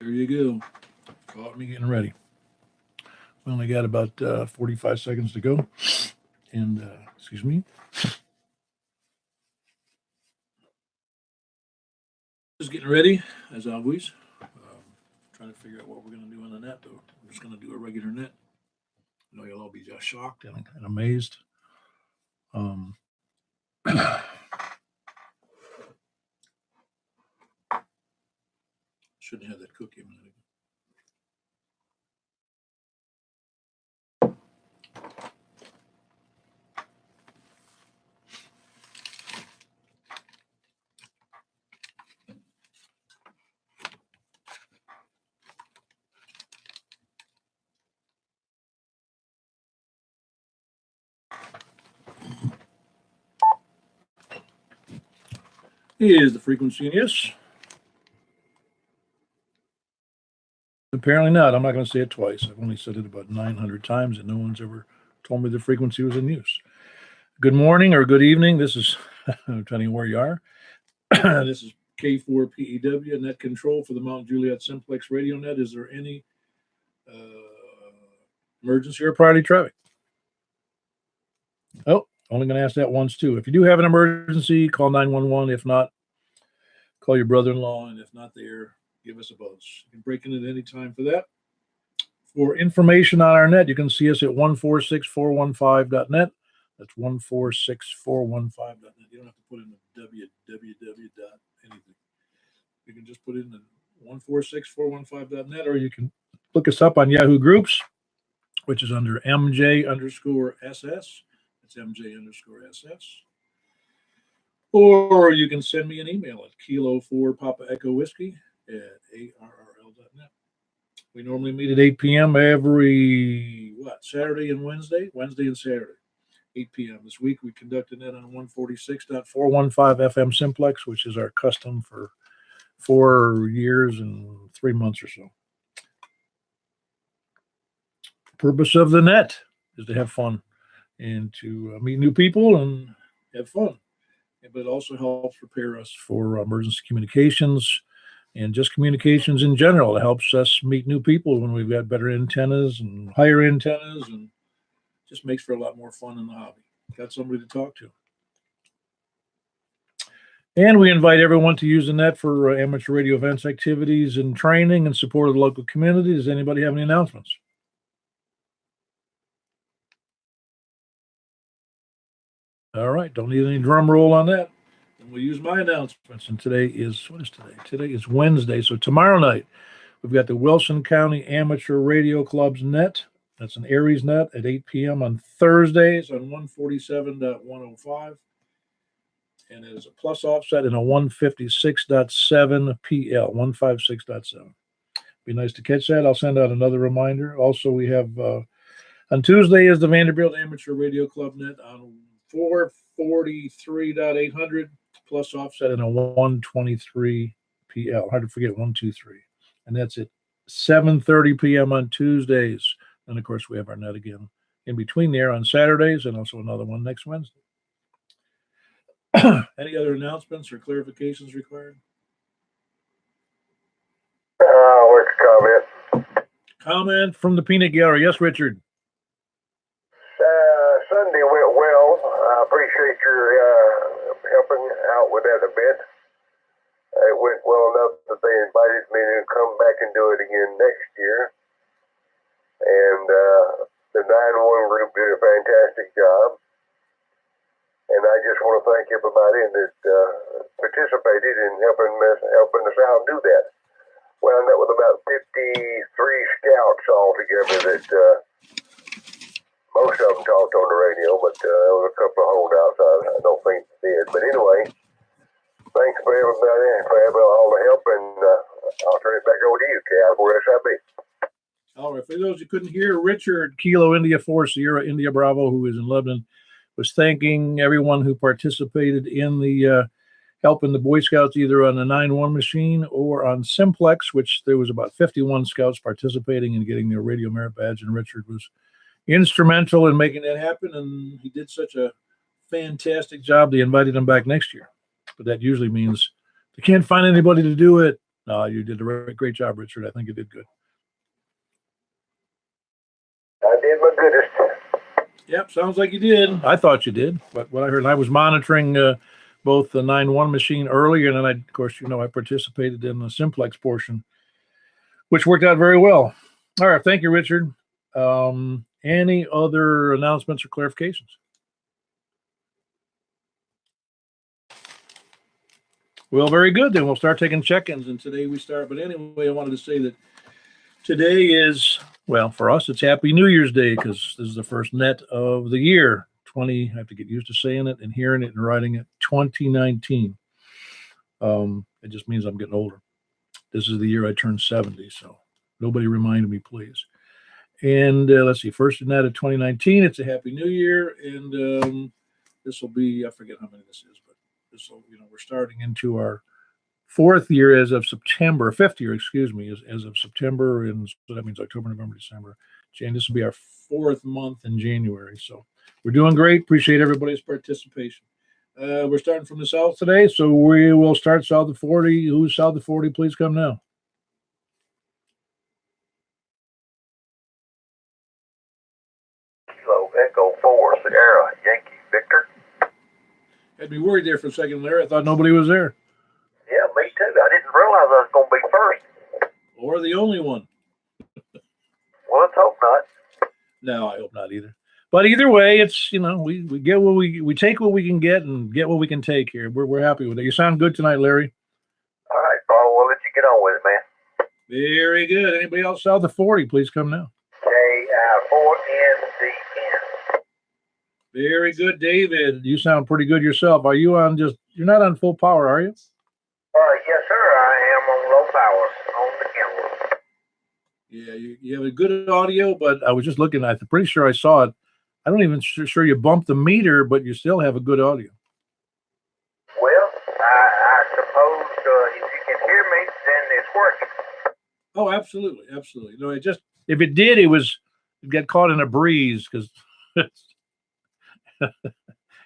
There you go. Caught me getting ready. We only got about 45 seconds to go. And, excuse me. Just getting ready, as always. Trying to figure out what we're going to do on the net, though. I'm just going to do a regular net. I know you'll all be just shocked and amazed. Shouldn't have that cookie a minute ago. Is the frequency, yes? Apparently not. I'm not going to say it twice. I've only said it about 900 times, and no one's ever told me the frequency was in use. Good morning or good evening. This is, depending on where you are. This is K4PEW, net control for the Mount Juliet Simplex radio net. Is there any emergency or priority traffic? Oh, only going to ask that once, too. If you do have an emergency, call 911. If not, call your brother-in-law. And if not there, give us a buzz. You can break in at any time for that. For information on our net, you can see us at 146415.net. That's 146415.net. You don't have to put in the www dot anything. You can just put in the 146415.net, or you can look us up on Yahoo Groups, which is under MJ_SS. It's MJ_SS. Or you can send me an email at Kilo4 Papa Echo Whiskey at ARRL.net. We normally meet at 8 p.m. every, Saturday and Wednesday? Wednesday and Saturday, 8 p.m. This week we conducted that on 146.415 FM Simplex, which is our custom for 4 years and 3 months or so. The purpose of the net is to have fun and to meet new people and have fun. But it also helps prepare us for emergency communications and just communications in general. It helps us meet new people when we've got better antennas and higher antennas, and just makes for a lot more fun in the hobby. Got somebody to talk to. And we invite everyone to use the net for amateur radio events, activities, and training and support of the local community. Does anybody have any announcements? All right, don't need any drum roll on that. And we'll use my announcements. And today is, what is today? Today is Wednesday. So tomorrow night, we've got the Wilson County Amateur Radio Club's net. That's an Aries net at 8 p.m. on Thursdays on 147.105. And it is a plus offset in a 156.7 PL, 156.7. Be nice to catch that. I'll send out another reminder. Also, we have on Tuesday is the Vanderbilt Amateur Radio Club net on 443.800 plus offset in a 123 PL. Hard to forget 123. And that's at 7:30 p.m. on Tuesdays. And of course, we have our net again in between there on Saturdays, and also another one next Wednesday. Any other announcements or clarifications required? Where's the comment? Comment from the Peanut Gallery. Yes, Richard. Sunday went well. I appreciate your helping out with that a bit. It went well enough that they invited me to come back and do it again next year. And the 911 group did a fantastic job. And I just want to thank everybody that participated in helping us out do that. Wound up with about 53 scouts altogether that most of them talked on the radio, but there was a couple of holdouts I don't think did. But anyway, thanks for everybody and for all the help, and I'll turn it back over to you, Cal, for SIB. All right, for those who couldn't hear, Richard, Kilo India 4 Sierra India Bravo, who is in Lebanon, was thanking everyone who participated in the helping the Boy Scouts either on the 9-1 machine or on Simplex, which there was about 51 scouts participating in getting their radio merit badge, and Richard was instrumental in making that happen, and he did such a fantastic job they invited him back next year. But that usually means they can't find anybody to do it. No, you did a great job, Richard. I think you did good. I did my goodest. Yep, sounds like you did. I thought you did, but what I heard, I was monitoring both the 9-1 machine earlier, and then of course, I participated in the Simplex portion, which worked out very well. All right, thank you, Richard. Any other announcements or clarifications? Well, very good. Then we'll start taking check-ins, and today we start. But anyway, I wanted to say that today is, well, for us, it's Happy New Year's Day because this is the first net of the year. I have to get used to saying it and hearing it and writing it. 2019. It just means I'm getting older. This is the year I turned 70, so nobody reminded me, please. And let's see, first net of 2019. It's a Happy New Year, and this will be, I forget how many this is, but this will, we're starting into our fifth year as of September, as of September, and so that means October, November, December. Jane, this will be our fourth month in January, so we're doing great. Appreciate everybody's participation. We're starting from the south today, so we will start south of 40. Who's south of 40? Please come now. So Echo 4, Sierra, Yankee, Victor. Had me worried there for a second, Larry. I thought nobody was there. Yeah, me too. I didn't realize I was going to be first. Or the only one. Well, let's hope not. No, I hope not either. But either way, it's, we get what we take what we can get and get what we can take here. We're happy with it. You sound good tonight, Larry. All right, Carl, we'll let you get on with it, man. Very good. Anybody else south of 40, please come now. K-I-4-N-D-N. Very good, David. You sound pretty good yourself. Are you you're not on full power, are you? Yes, sir. I am on low power on the camera. Yeah, you have a good audio, but I was just looking. I'm pretty sure I saw it. I don't even sure you bumped the meter, but you still have a good audio. Well, I suppose if you can hear me, then it's working. Oh, absolutely, absolutely. No, if it did, it got caught in a breeze because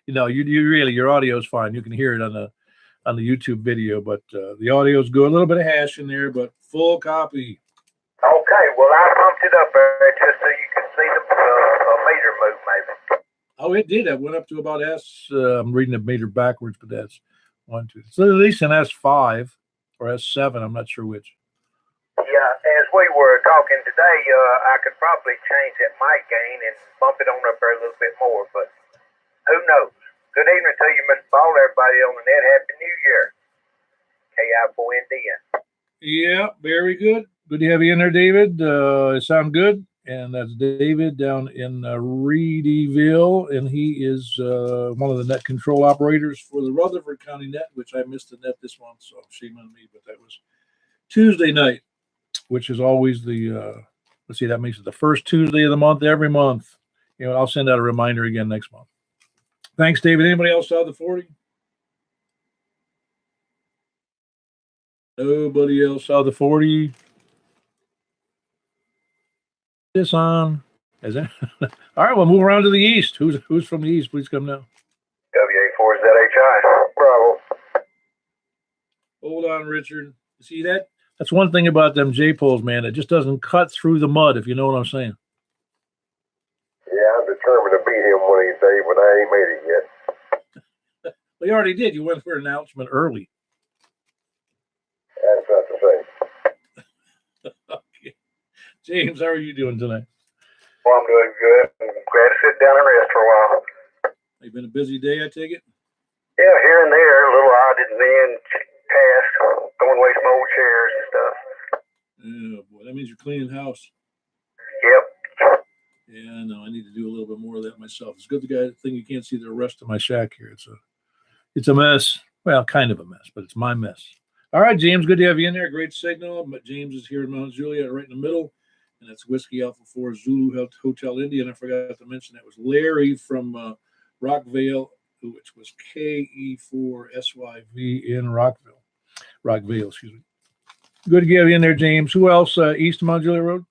you really, your audio is fine. You can hear it on the YouTube video, but the audio is good. A little bit of hash in there, but full copy. Okay, well, I pumped it up there just so you can see the meter move, maybe. Oh, it did. It went up to about S. I'm reading the meter backwards, but that's 1, 2. So at least an S5 or S7. I'm not sure which. Yeah, as we were talking today, I could probably change that mic gain and bump it on up there a little bit more, but who knows? Good evening to you, Mr. Ball, everybody on the net. Happy New Year. K-I-4-N-D-N. Yeah, very good. Good to have you in there, David. It sound good. And that's David down in Reedyville, and he is one of the net control operators for the Rutherford County net, which I missed the net this month, so shame on me. But that was Tuesday night, which is always that makes it the first Tuesday of the month every month. I'll send out a reminder again next month. Thanks, David. Anybody else out of the 40? Nobody else out of the 40. This on. Is it? All right, we'll move around to the east. Who's from the east? Please come now. WA4ZHI. Bravo. Hold on, Richard. See that? That's one thing about them J-poles, man. It just doesn't cut through the mud, if you know what I'm saying. Yeah, I'm determined to beat him one of these days, but I ain't made it yet. Well, you already did. You went for an announcement early. That's not the same. Okay. James, how are you doing tonight? Well, I'm doing good. I'm glad to sit down and rest for a while. You've been a busy day, I take it? Yeah, here and there, a little odd and then tasks, throwing away some old chairs and stuff. Oh, boy. That means you're cleaning house. Yep. Yeah, no, I need to do a little bit more of that myself. It's good thing you can't see the rest of my shack here. It's a mess. Well, kind of a mess, but it's my mess. All right, James, good to have you in there. Great signal. But James is here in Mount Juliet, right in the middle. And that's Whiskey Alpha 4 Zulu Hotel India. And I forgot to mention that was Larry from Rockvale, which was KE4SYV in Rockvale, excuse me. Good to have you in there, James. Who else east of Mount Juliet Road?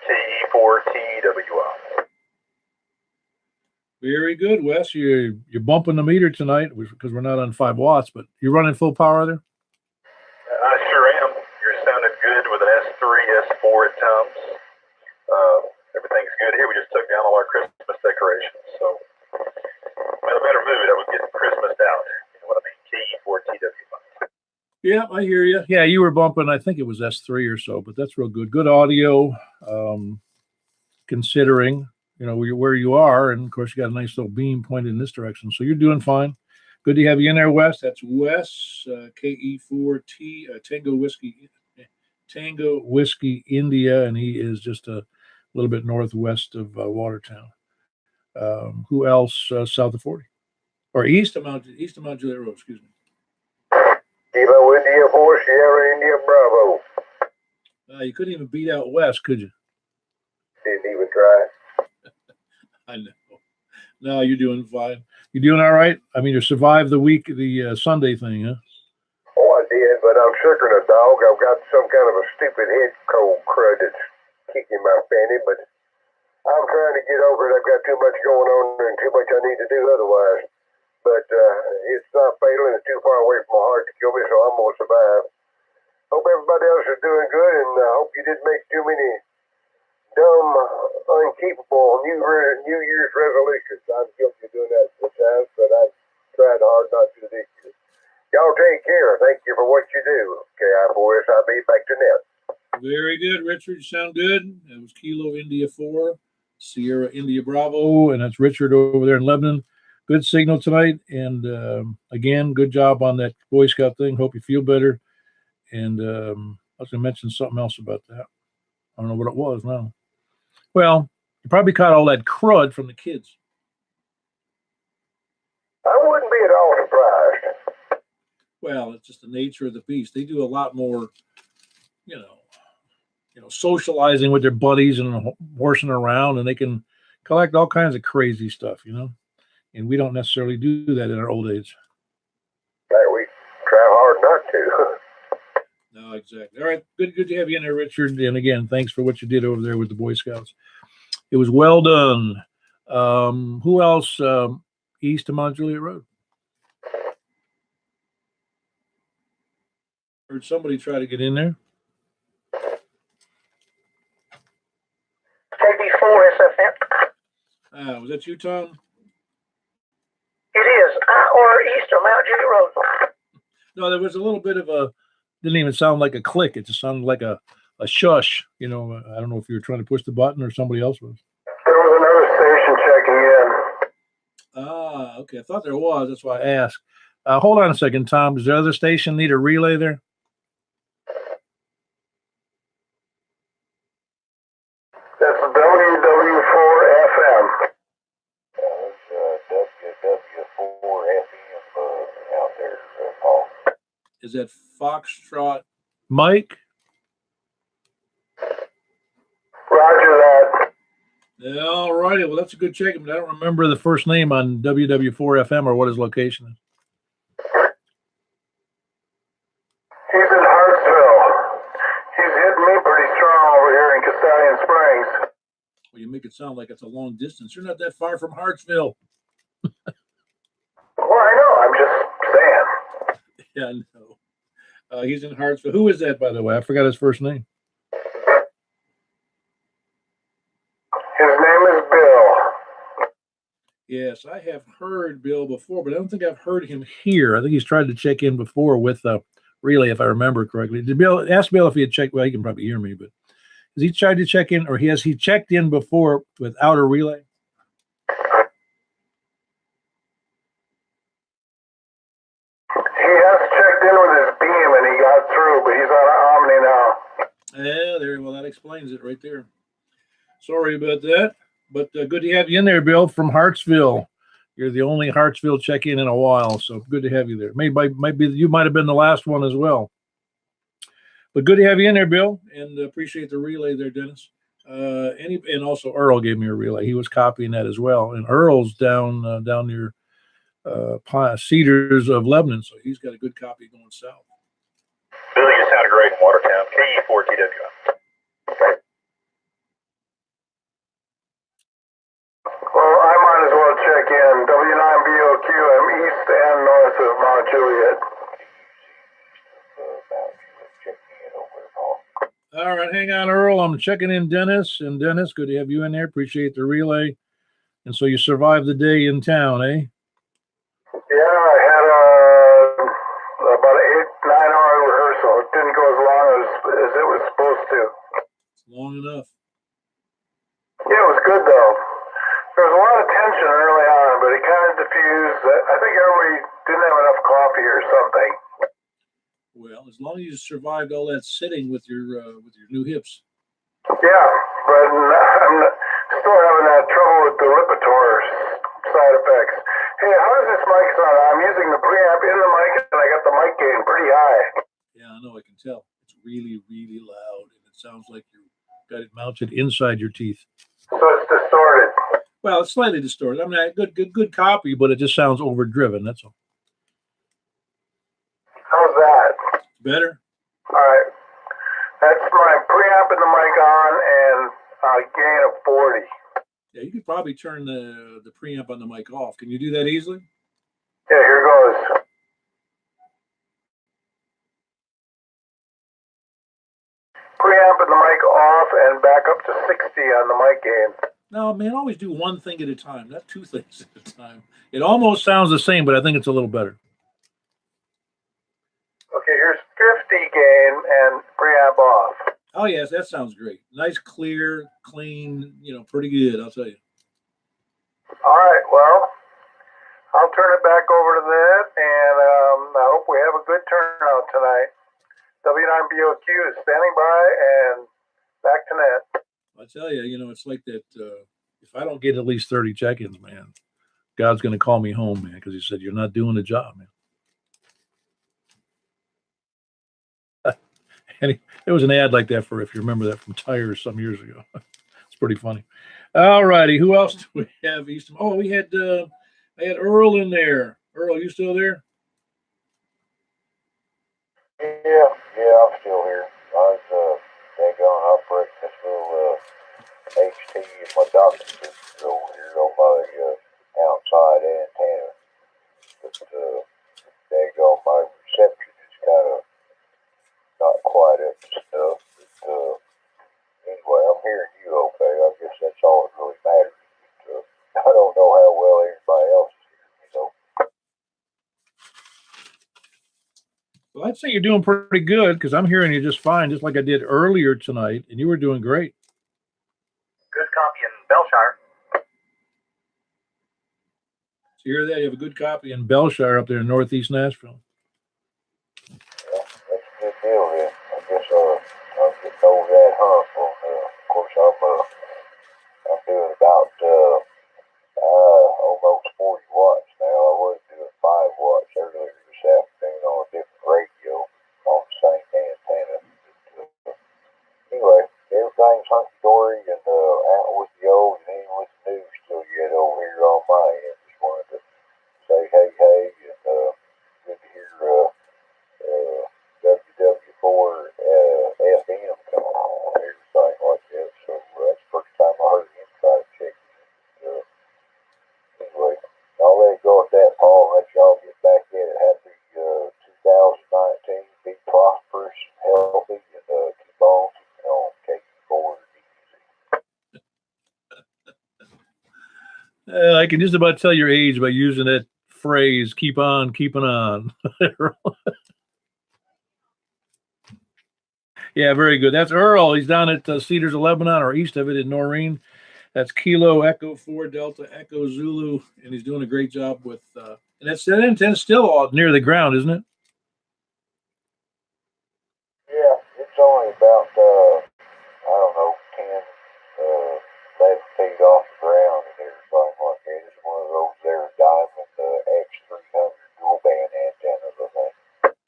KE4TWI. Very good, Wes. You're bumping the meter tonight because we're not on 5 watts, but you're running full power there? I sure more at times. Everything's good here. We just took down all our Christmas decorations, so I'm in a better mood. I was getting Christmased out. You know what I mean? KE4TW5. Yeah, I hear you. Yeah, you were bumping, I think it was S3 or so, but that's real good. Good audio, considering, you know, where you are. And of course, you got a nice little beam pointed in this direction. So you're doing fine. Good to have you in there, Wes. That's Wes, KE4T, Tango Whiskey India, and he is just a little bit northwest of Watertown. Who else south of 40? Or east of Mount Juliet Road, excuse me. Kilo India 4, Sierra India Bravo. You couldn't even beat out West, could you? Didn't even try. I know. No, you're doing fine. You doing all right? I mean, you survived the Sunday thing, huh? Oh, I did, but I'm sicker than a dog. I've got some kind of a stupid head cold crud that's kicking my fanny, but I'm trying to get over it. I've got too much going on and too much I need to do otherwise. But it's not fatal and it's too far away from my heart to kill me, so I'm going to survive. Hope everybody else is doing good, and I hope you didn't make too many dumb, unkeepable New Year's resolutions. I'm guilty of doing that sometimes, but I've tried hard not to this year. Y'all take care. Thank you for what you do. KI4SIB, back to net. Very good, Richard. You sound good. That was Kilo India 4, Sierra India Bravo, and that's Richard over there in Lebanon. Good signal tonight. And again, good job on that Boy Scout thing. Hope you feel better. And I was going to mention something else about that. I don't know what it was now. Well, you probably caught all that crud from the kids. I wouldn't be at all surprised. Well, it's just the nature of the beast. They do a lot more, you know, socializing with their buddies and horsing around, and they can collect all kinds of crazy stuff, you know. And we don't necessarily do that in our old age. We try hard not to. No, exactly. All right, good to have you in there, Richard. And again, thanks for what you did over there with the Boy Scouts. It was well done. Who else? East of Mount Juliet Road. Heard somebody try to get in there. KB4 SFM. Was that you, Tom? It is. Or east of Mount Juliet Road. No, there was a little bit of a, didn't even sound like a click. It just sounded like a shush. You know, I don't know if you were trying to push the button or somebody else was. There was another station checking in. Okay. I thought there was. That's why I asked. Hold on a second, Tom. Does the other station need a relay there? That's WW4FM. WW4FM out there, Paul. Is that Foxtrot Mike? Roger that. All righty. Well, that's a good check. But I don't remember the first name on WW4FM or what his location is. He's in Hartsville. He's hitting me pretty strong over here in Castalian Springs. Well, you make it sound like it's a long distance. You're not that far from Hartsville. Well, I know. I'm just saying. Yeah, I know. He's in Hartsville. Who is that, by the way? I forgot his first name. His name is Bill. Yes, I have heard Bill before, but I don't think I've heard him here. I think he's tried to check in before with relay, if I remember correctly. Did Bill ask Bill if he had checked? Well, he can probably hear me, but has he tried to check in, or has he checked in before without a relay? He has checked in with his beam and he got through, but he's on Omni now. Yeah, there. Well, that explains it right there. Sorry about that, but good to have you in there, Bill, from Hartsville. You're the only Hartsville check-in in a while, so good to have you there. You might have been the last one as well. But good to have you in there, Bill, and appreciate the relay there, Dennis. And also Earl gave me a relay. He was copying that as well. And Earl's down near Cedars of Lebanon, so he's got a good copy going south. Bill, you sounded great in Watertown. KE4TW. Well, I might as well check in. W9BOQ, I'm east and north of Mount Juliet. All right, hang on, Earl. I'm checking in Dennis. And Dennis, good to have you in there. Appreciate the relay. And so you survived the day in town, eh? Yeah, I had about an 8-9 hour rehearsal. It didn't go as long as it was supposed to. It's long enough. Yeah, it was good though. There was a lot of tension early on, but it kind of diffused. I think everybody didn't have enough coffee or something. Well, as long as you survived all that sitting with your new hips. Yeah, but I'm still having that trouble with the Lipitor side effects. Hey, how does this mic sound? I'm using the preamp in the mic, and I got the mic gain pretty high. Yeah, I know. I can tell. It's really, really loud, and it sounds like you got it mounted inside your teeth. So it's distorted. Well, it's slightly distorted. I mean, good copy, but it just sounds overdriven. That's all. How's that? Better. All right. That's my preamp and the mic on, and gain of 40. Yeah, you could probably turn the preamp on the mic off. Can you do that easily? Yeah, here goes. Preamp and the mic off, and back up to 60 on the mic gain. No, man, always do one thing at a time, not two things at a time. It almost sounds the same, but I think it's a little better. Okay, here's 50 gain and preamp off. Oh, yes, that sounds great. Nice, clear, clean, pretty good, I'll tell you. All right, well, I'll turn it back over to that, and I hope we have a good turnout tonight. W9BOQ is standing by, and back to net. I tell you, it's like that. If I don't get at least 30 check-ins, man, God's going to call me home, man, because he said, you're not doing the job, man. And there was an ad like that if you remember that, from Tires some years ago. It's pretty funny. All righty. Who else do we have? Oh, I had Earl in there. Earl, you still there? Yeah, I'm still here. I was daggone operating this little HT in my docking system over here on my outside antenna. But daggone my reception is kind of not quite up to stuff. But anyway, I'm hearing you okay. I guess that's all that really matters. But, I don't know how well everybody else is hearing me, Well, I'd say you're doing pretty good, because I'm hearing you just fine, just like I did earlier tonight, and you were doing great. Good copy in Belshire. So you hear that? You have a good copy in Belshire up there in northeast Nashville. Yeah, that's a good deal then. I guess I'll get over that hump. Of course, I'm doing about almost 40 watts now. I was doing 5 watts earlier this afternoon on a different radio on the same antenna. But, anyway, everything's hunky-dory and out with the old and in with the new still yet over here on my end. Just wanted to say hey and good to hear WW4 FM come on, everything like that. So that's the first time I heard him try to check it. Anyway, I'll let it go at that, Paul, and let y'all get back in it. Happy 2019. Be prosperous, healthy, and keep on keeping on. Taking forward easy. I can just about tell your age by using that phrase, keep on keeping on. Yeah, very good. That's Earl. He's down at Cedars of Lebanon, or east of it in Noreen. That's Kilo Echo 4 Delta Echo Zulu, and he's doing a great job with. And that antenna's still all near the ground, isn't it? Yeah, it's only about, I don't know, 10, 11 feet off the ground and everything like that. It's one of those there diamond X300 dual band antennas, I think.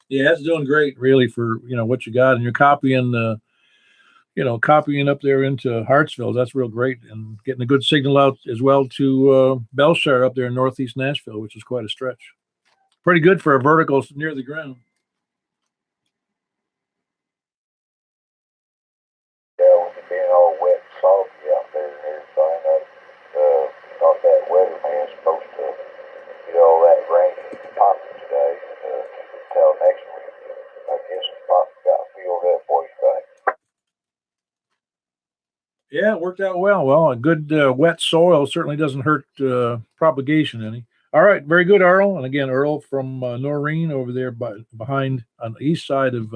Yeah, it's doing great, really, for what you got, and you're copying copying up there into Hartsville. That's real great, and getting a good signal out as well to Belshire up there in northeast Nashville, which is quite a stretch. Pretty good for a vertical near the ground. Yeah, with it being all wet and soggy out there and everything, I thought that weatherman's supposed to get all that rain popping today and keep it till next week. I guess the pop got filled up. What do you think? Yeah, it worked out well. Well, a good wet soil certainly doesn't hurt propagation any. All right, very good, Earl. And again, Earl from Noreen over there behind on the east side of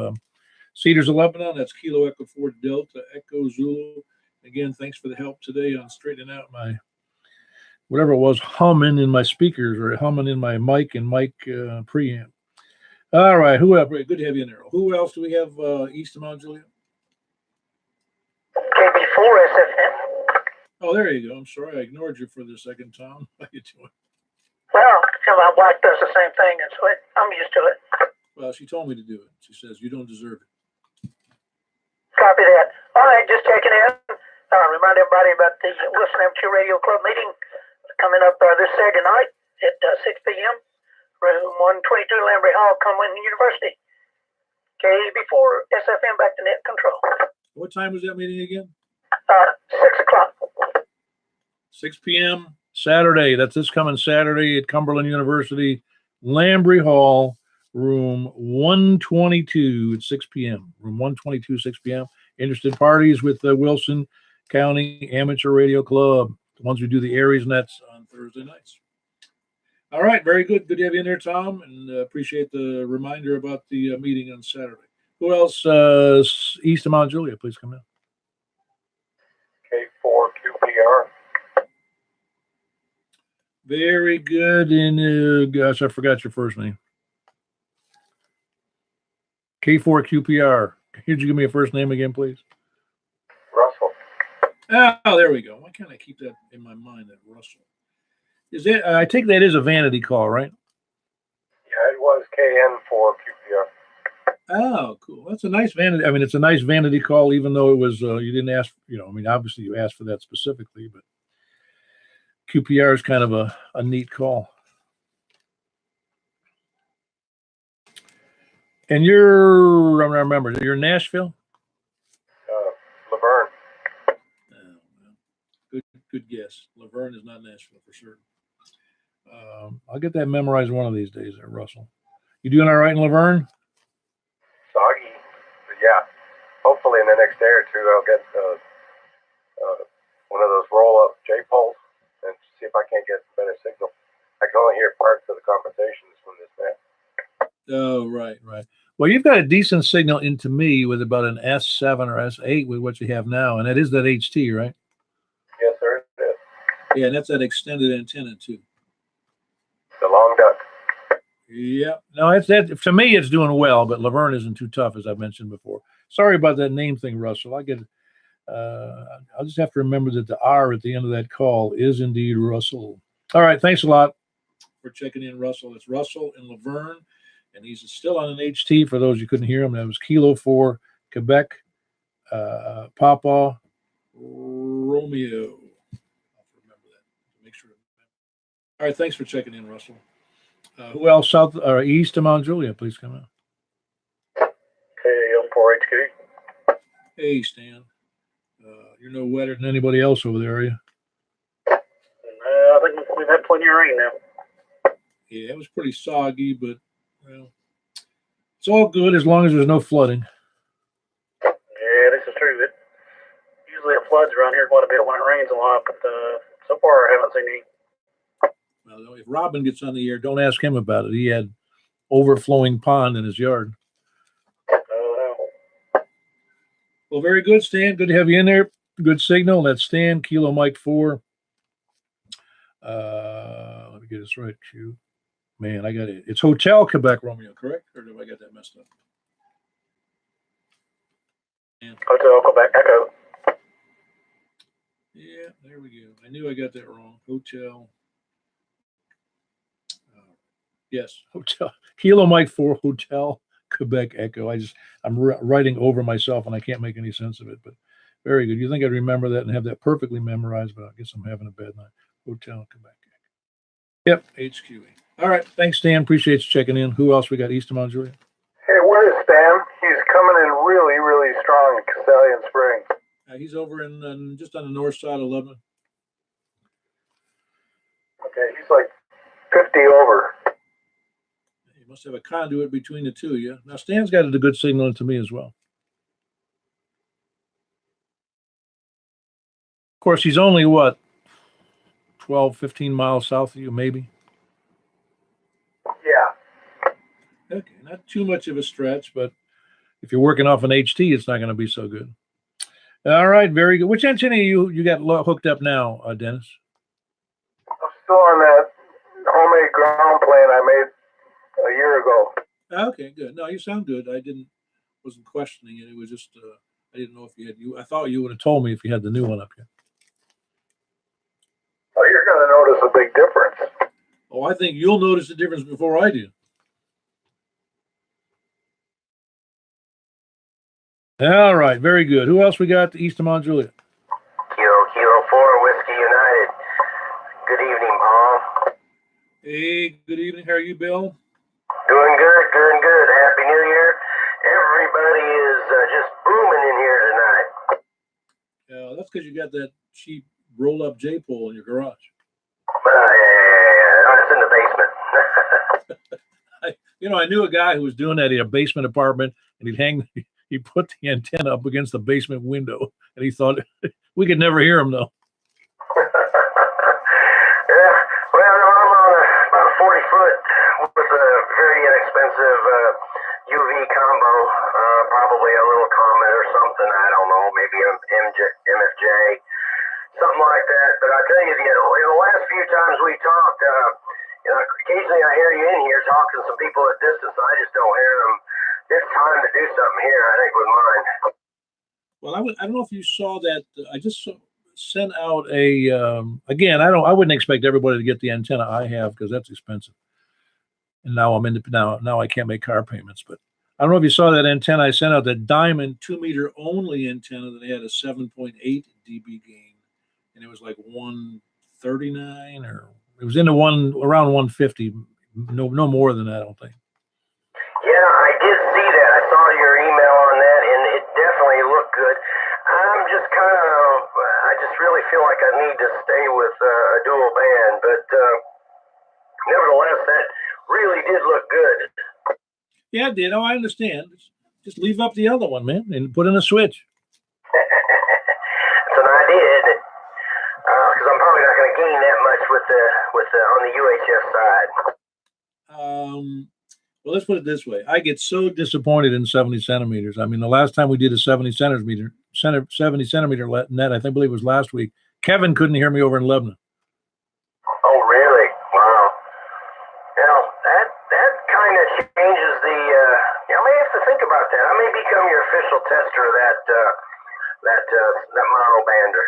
Cedars of Lebanon. That's Kilo Echo 4 Delta Echo Zulu. Again, thanks for the help today on straightening out my whatever it was humming in my speakers or humming in my mic and mic preamp. All right, who else? Good to have you in there. Who else do we have east of Mount Juliet? KB4 SFM. Oh, there you go. I'm sorry, I ignored you for the second time. How you doing? Well, my wife does the same thing, and so I'm used to it. Well, she told me to do it. She says you don't deserve it. Copy that. All right, just checking in. Remind everybody about the Wilson Amateur Radio Club meeting coming up this Saturday night at 6 p.m. Room 122, Lamprey Hall, Cumberland University. KB4 SFM back to net control. What time was that meeting again? 6 o'clock. 6 p.m. Saturday. That's this coming Saturday at Cumberland University, Lamprey Hall, room 122 at 6 p.m. Room 122, 6 p.m. Interested parties with the Wilson County Amateur Radio Club, the ones who do the Aries Nets on Thursday nights. All right, very good. Good to have you in there, Tom, and appreciate the reminder about the meeting on Saturday. Who else? East of Mount Juliet, please come in. K4QPR. Very good. And gosh, I forgot your first name. K4QPR. Could you give me a first name again, please? Russell. Oh, there we go. Why can't I keep that in my mind? That Russell. Is it? I take that is a vanity call, right? Yeah, it was KN4QPR. Oh, cool. That's a nice vanity. I mean, it's a nice vanity call, even though it was you didn't ask. I mean, obviously you asked for that specifically, but QPR is kind of a neat call. And you're, I remember, you're in Nashville? Laverne. Oh, good guess. Laverne is not Nashville for sure. I'll get that memorized one of these days there, Russell. You doing all right in Laverne? Soggy. But yeah. Hopefully in the next day or two I'll get one of those roll-up J-poles and see if I can't get better signal. I can only hear parts of the conversations from this net. Oh, right. Well, you've got a decent signal into me with about an S7 or S8 with what you have now, and that is that HT, right? Yes, sir. It is. Yeah, and that's that extended antenna too. The long duck. Yeah. No, it's that. To me, it's doing well, but Laverne isn't too tough, as I mentioned before. Sorry about that name thing, Russell. I'll just have to remember that the R at the end of that call is indeed Russell. All right. Thanks a lot for checking in, Russell. It's Russell in Laverne, and he's still on an HT for those you couldn't hear him. That was Kilo 4 Quebec Papa Romeo. I'll remember that. Make sure. All right. Thanks for checking in, Russell. Who else south or east of Mount Juliet? Please come in. KM4HQ. Hey, Stan. You're no wetter than anybody else over there, are you? I think we've had plenty of rain now. Yeah, it was pretty soggy, but well, it's all good as long as there's no flooding. Yeah, this is true. It usually it floods around here quite a bit when it rains a lot, but so far I haven't seen any. Well, if Robin gets on the air, don't ask him about it. He had overflowing pond in his yard. Oh, no. Well, very good, Stan. Good to have you in there. Good signal. That's Stan, Kilo Mike 4. Let me get this right. Q. Man, I got it. It's Hotel Quebec Romeo, correct? Or have I got that messed up? And, Hotel Quebec Echo. yeah, there we go. I knew I got that wrong. Hotel. Yes, Hotel Kilo Mike 4 Hotel Quebec Echo. I'm writing over myself and I can't make any sense of it, but very good. You think I'd remember that and have that perfectly memorized, but I guess I'm having a bad night. Hotel Quebec Echo. Yep, HQE. All right, thanks, Stan. Appreciate you checking in. Who else we got east of Mount Juliet? Hey, where is Stan? He's coming in really, really strong in Castellian Springs. He's over in just on the north side of Lebanon. Okay, he's like 50 over. You must have a conduit between the two, yeah? Now, Stan's got a good signal into me as well. Of course, he's only what, 12, 15 miles south of you, maybe. Yeah. Okay, not too much of a stretch, but if you're working off an HT, it's not going to be so good. All right, very good. Which antenna you got hooked up now, Dennis? I'm still on that homemade ground plan I made a year ago. Okay, good. No, you sound good. I wasn't questioning it. It was just I didn't know if you had I thought you would have told me if you had the new one up here. Oh, you're going to notice a big difference. Oh, I think you'll notice the difference before I do. All right, very good. Who else we got east of Mount Juliet? Kilo 4, Whiskey United. Good evening, Paul. Hey, good evening. How are you, Bill? Doing good, doing good. Happy New Year. Everybody is just booming in here tonight. Yeah, that's because you got that cheap roll-up J-pole in your garage. Yeah. It's in the basement. I knew a guy who was doing that in a basement apartment, and he put the antenna up against the basement window, and he thought we could never hear him though. Yeah, well, no, I'm on about a 40-foot with a very inexpensive UV combo, probably a little Comet or something. I don't know, maybe MFJ, something like that. But I tell you, in the last few times we talked, occasionally I hear you in here talking to some people at distance. I just don't hear them. It's time to do something here, I think, with mine. Well, I don't know if you saw that. I just sent out a again. I wouldn't expect everybody to get the antenna I have because that's expensive. And now now I can't make car payments. But I don't know if you saw that antenna I sent out, that diamond 2-meter only antenna that had a 7.8 dB gain, and it was like 139 or it was into around 150. No more than that, I don't think. Yeah, I did see that. I saw your email on that, and it definitely looked good. I just really feel like I need to stay with a dual band, but nevertheless, that really did look good. Yeah, it did. Oh, I understand. Just leave up the other one, man, and put in a switch. That's an idea, isn't it? Because I'm probably not going to gain that much with on the UHF side. Well, let's put it this way. I get so disappointed in 70 centimeters. I mean, the last time we did a 70 centimeter net, I believe it was last week, Kevin couldn't hear me over in Lebanon. Oh, really? Wow. That kind of changes the. I may have to think about that. I may become your official tester of that mono bander.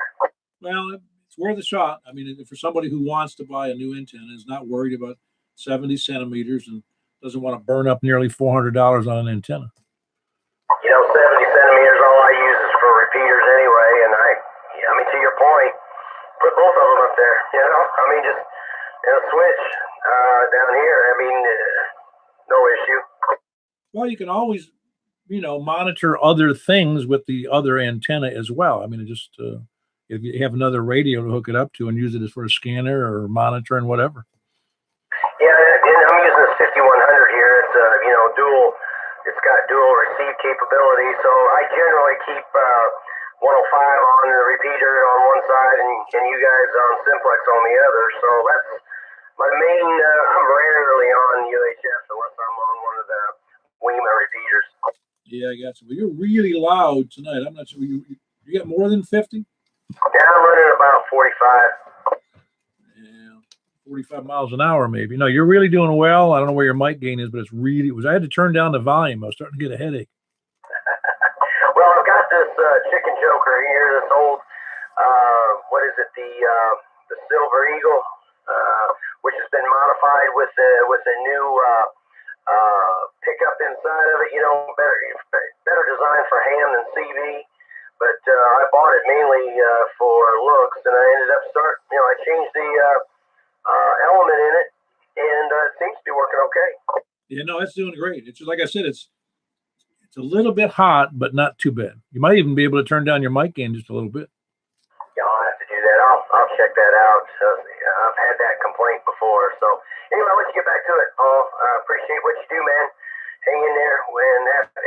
Well, it's worth a shot. I mean, for somebody who wants to buy a new antenna, is not worried about 70 centimeters and doesn't want to burn up nearly $400 on an antenna. 70 centimeters, all I use is for repeaters anyway, and I mean, to your point, put both of them up there, just switch down here, no issue. Well, you can always, monitor other things with the other antenna as well. I mean, if you have another radio to hook it up to and use it as for a scanner or monitor and whatever. Yeah, and I'm using this 5100 here. It's dual. It's got dual receive capability, so I generally keep 105 on the repeater on one side and you guys on Simplex on the other. So that's my main. I'm rarely on UHF unless I'm on one of the WEMA repeaters. Yeah, I got you. Well, you're really loud tonight. I'm not sure. You got more than 50? Yeah, I'm running about 45. Yeah, 45 miles an hour, maybe. No, you're really doing well. I don't know where your mic gain is, but I had to turn down the volume. I was starting to get a headache. Well, I've got this chicken joker here, this old, what is it, the Silver Eagle, which has been modified with a new pickup inside of it, better design for ham than CV. But I bought it mainly for looks, and I ended up I changed the element in it, and it seems to be working okay. Yeah, no, it's doing great. It's just, like I said, it's a little bit hot, but not too bad. You might even be able to turn down your mic gain just a little bit. Yeah, I'll have to do that. I'll check that out. I've had that complaint before. So anyway, I'll let you get back to it, Paul. Appreciate what you do, man. Hang in there.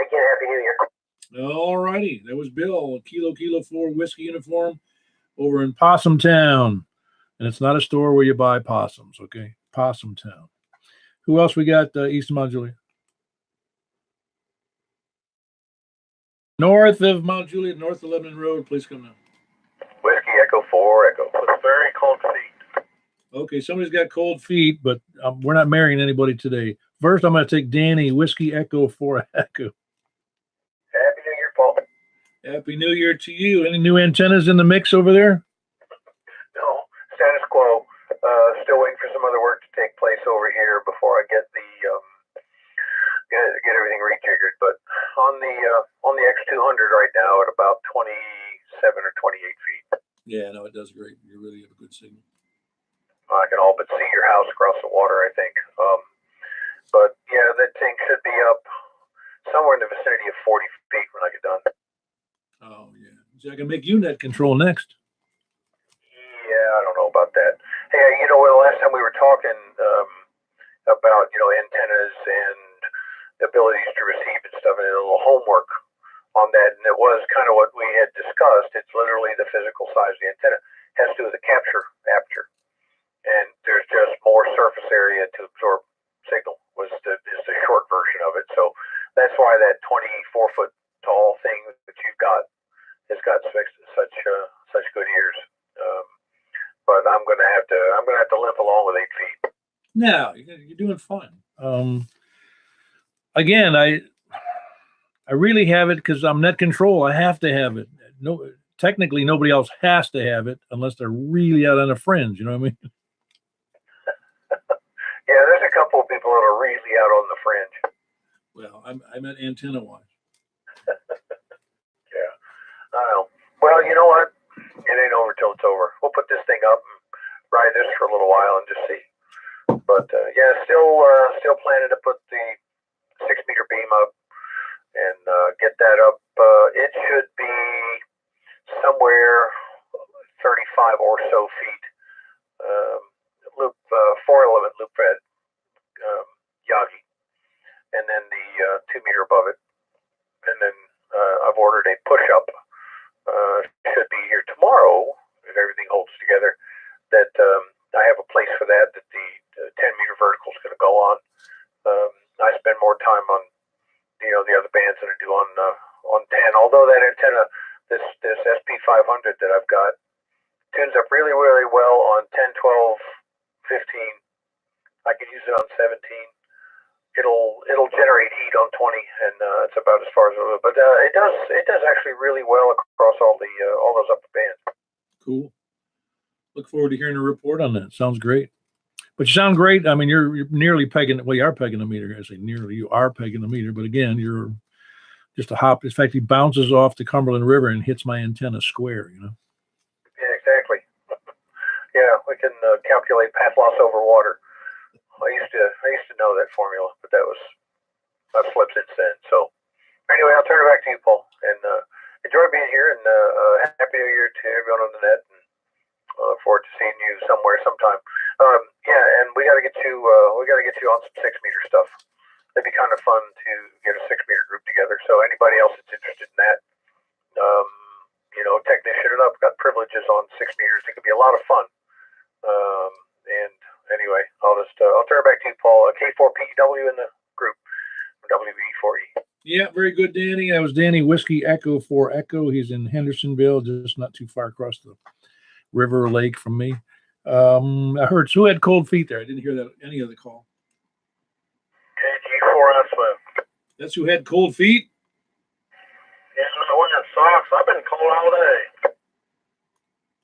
Again, Happy New Year. All righty. That was Bill, Kilo 4 Whiskey Uniform. over in Possum Town. And it's not a store where you buy possums, okay? Possum Town. Who else we got east of Mount Juliet? North of Mount Juliet, north of Lebanon Road. Please come down. Whiskey Echo 4 Echo. With very cold feet. Okay, somebody's got cold feet, but we're not marrying anybody today. First, I'm going to take Danny, Whiskey Echo 4 Echo. Happy New Year, Paul. Happy New Year to you. Any new antennas in the mix over there? No, status quo. Still waiting for some other work to take place over here before I get the get everything rejiggered. But on the X200 right now at about 27 or 28 feet. Yeah, no, it does great. You really have a good signal. I can all but see your house across the water, I think. But yeah, that thing should be up somewhere in the vicinity of 40 feet when I get done. Oh yeah, so I can make you net control next. Yeah, I don't know about that. Hey, you know, well, last time we were talking about, you know, antennas and abilities to receive and stuff, and a little homework on that, and it was kind of what we had discussed. It's literally the physical size of the antenna. It has to do with the capture aperture, and there's just more surface area to absorb signal is the short version of it. So that's why that 24-foot tall thing that you've got has got such good ears. But I'm gonna have to limp along with 8 feet. No, you're doing fine. Again, I really have it because I'm net control. I have to have it. No, technically nobody else has to have it unless they're really out on a fringe. You know what I mean? Yeah, there's a couple of people that are really out on the fringe. Well, I meant antenna wise. Yeah, I know. Well, you know what? It ain't over till it's over. We'll put this thing up and ride this for a little while and just see. But yeah, still planning to put the 6-meter beam up and get that up. It should be somewhere 35 or so feet. Loop 411 loop fed Yagi, and then the 2-meter above it. And then I've ordered a push up. Should be here tomorrow if everything holds together. That I have a place for that the 10-meter vertical is going to go on. I spend more time on the other bands than I do on 10. Although that antenna, this SP 500 that I've got, tunes up really well on 10, 12, 15. I could use it on 17. It'll generate heat on 20, and it's about as far as it'll go. But it does actually really well across all those upper bands. Cool. Look forward to hearing a report on that. Sounds great. But you sound great. I mean, you're nearly pegging. Well, you are pegging the meter. I say nearly. You are pegging the meter. But again, you're just a hop. In fact, he bounces off the Cumberland River and hits my antenna square. You know. Yeah, exactly. Yeah, we can calculate path loss over water. I used to know that formula, but I've slipped since then. So anyway, I'll turn it back to you, Paul, and enjoy being here, and happy New Year to everyone on the net, and look forward to seeing you somewhere sometime. Yeah, and we got to get you on some 6-meter stuff. It'd be kind of fun to get a 6-meter group together. So anybody else that's interested in that, technician it up, got privileges on 6 meters. It could be a lot of fun. And anyway, I'll turn it back to you, Paul. K4PW in the group, WE4E. Yeah, very good, Danny. That was Danny, Whiskey Echo 4 Echo. He's in Hendersonville, just not too far across the river or lake from me. I heard who had cold feet there. I didn't hear that any of the call. KG4 Swift. That's who had cold feet? Yeah, I'm not wearing socks. I've been cold all day.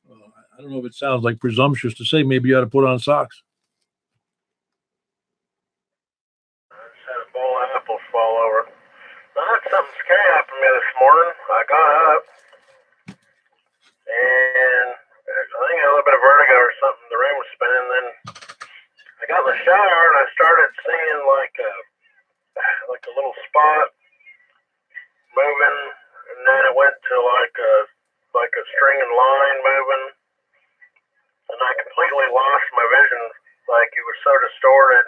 Well, I don't know if it sounds like presumptuous to say maybe you ought to put on socks. I just had a bowl of apples fall over. I had something scary happen to me this morning. I got up, and I think I had a little bit of vertigo or something. The room was spinning. Then I got in the shower, and I started seeing like a little spot moving, and then it went to like a string and line moving, and I completely lost my vision. Like it was so distorted,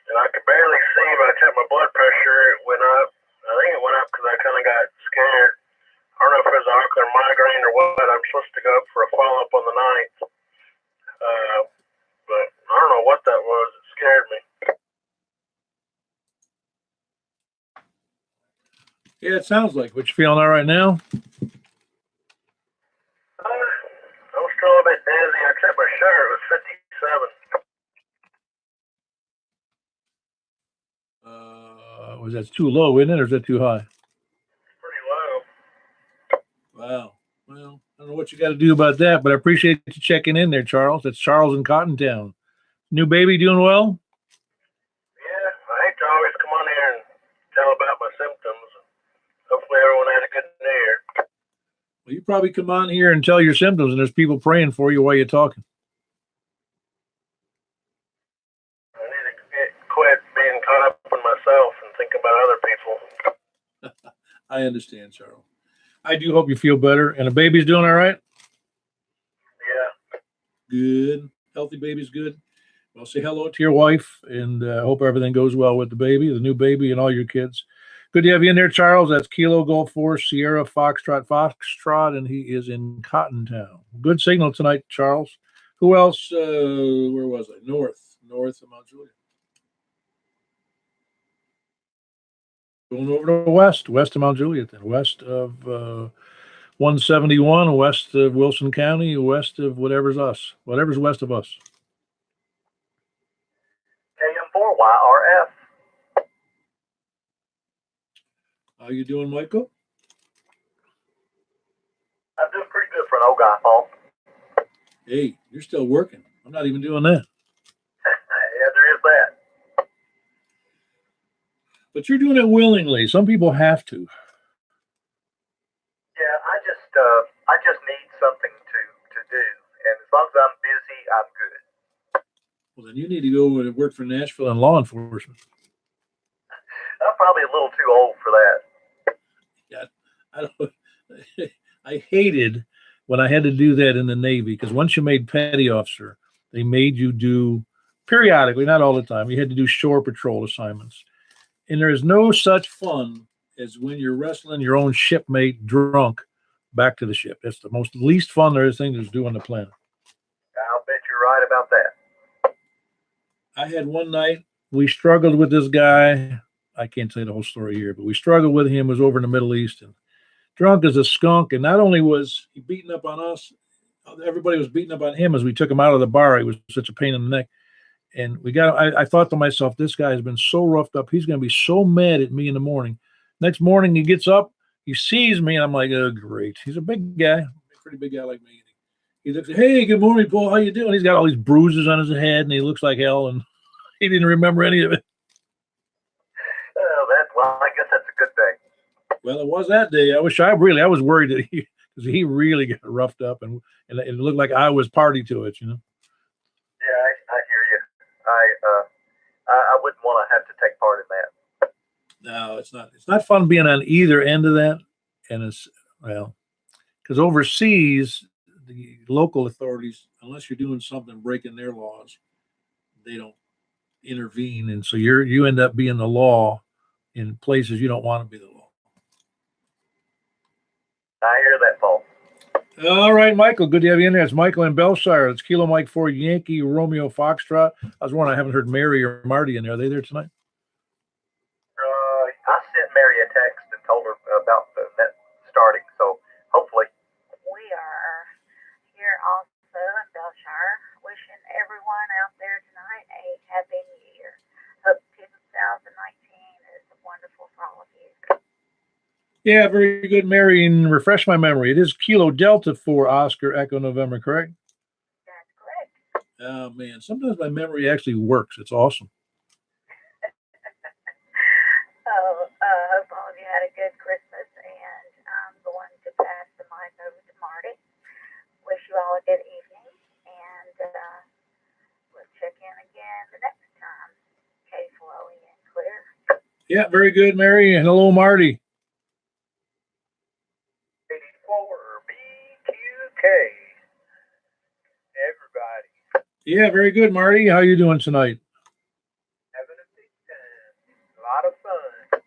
and I could barely see. But I checked my blood pressure; it went up. I think it went up because I kind of got scared. don't know if it was an ocular migraine or what. I'm supposed to go up for a follow-up on the 9th. But I don't know what that was. It scared me. Yeah, it sounds like. What you feeling all right now? I was still a bit dizzy. I checked my sugar. It was 57. Was that too low, isn't it, or is that too high? Pretty low. Wow. Well, I don't know what you got to do about that, but I appreciate you checking in there, Charles. That's Charles in Cottontown. New baby doing well? Yeah, I hate to always come on here and tell about my symptoms. Hopefully everyone had a good New Year. Well, you probably come on here and tell your symptoms, and there's people praying for you while you're talking. I need to quit being caught up in myself and think about other people. I understand, Charles. I do hope you feel better. And the baby's doing all right? Yeah. Good. Healthy baby's good. Well, say hello to your wife, and hope everything goes well with the baby, the new baby, and all your kids. Good to have you in there, Charles. That's Kilo Golf 4 Sierra Foxtrot, and he is in Cottontown. Good signal tonight, Charles. Who else? Where was I? North of Mount Juliet. Going over to west of Mount Juliet, then west of 171, west of Wilson County, west of whatever's west of us. KM4YRF. How you doing, Michael? I'm doing pretty good for an old guy, Paul. Hey, you're still working. I'm not even doing that. Yeah, there is that. But you're doing it willingly. Some people have to. Yeah, I just need something to do, and as long as I'm busy, I'm good. Well, then you need to go and work for Nashville in law enforcement. I'm probably a little too old for that. Yeah, I don't. I hated when I had to do that in the Navy, because once you made petty officer, they made you do periodically, not all the time. You had to do shore patrol assignments, and there is no such fun as when you're wrestling your own shipmate drunk back to the ship. That's the most least fun there is thing to do on the planet. I'll bet you're right about that. I had one night, we struggled with this guy. I can't tell you the whole story here, but we struggled with him. It was over in the Middle East, and drunk as a skunk. And not only was he beating up on us, everybody was beating up on him as we took him out of the bar. He was such a pain in the neck. And I thought to myself, this guy has been so roughed up. He's going to be so mad at me in the morning. Next morning, he gets up, he sees me, and I'm like, oh, great. He's a big guy, a pretty big guy like me. He looks, hey, good morning, Paul. How you doing? He's got all these bruises on his head, and he looks like hell, and he didn't remember any of it. Well, I guess that's a good thing. Well, it was that day. I was worried that because he really got roughed up, and it looked like I was party to it, you know. Yeah, I hear you. I wouldn't want to have to take part in that. No, it's not. It's not fun being on either end of that, and it's because overseas, the local authorities, unless you're doing something breaking their laws, they don't intervene, and so you end up being the law in places you don't want to be the law. I hear that, Paul. All right, Michael. Good to have you in there. It's Michael in Belshire. It's Kilo Mike 4 Yankee Romeo Foxtrot. I was wondering, I haven't heard Mary or Marty in there. Are they there tonight? I sent Mary a text and told her about the net starting, so hopefully. We are here also in Belshire, wishing everyone out there tonight a happy new year. Hope 2019 is wonderful for all of you. Yeah, very good, Mary. And refresh my memory. It is Kilo Delta 4 Oscar Echo November, correct? That's correct. Oh, man. Sometimes my memory actually works. It's awesome. Hope all of you had a good Christmas, and I'm going to pass the mic over to Marty. Wish you all a good evening, and we'll check in again the next time. K-Flowy and clear. Yeah, very good, Mary. And hello, Marty. 84 BQK. Everybody. Yeah, very good, Marty. How you doing tonight? Having a big time. A lot of fun.